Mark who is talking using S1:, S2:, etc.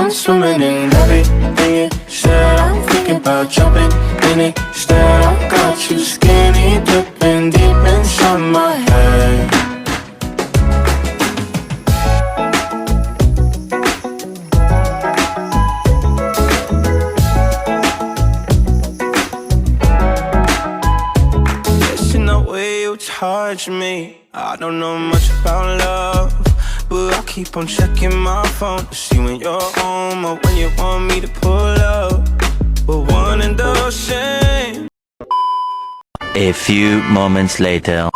S1: I'm swimming in everything you said. I'm thinking about jumping in it. Instead, I got you skinny dipping deep inside my head. Guessing the way you touch me, I don't know much about love, but I keep on checking my phone to see when you're home or when you want me to pull up. We're one and the same.
S2: A few moments later.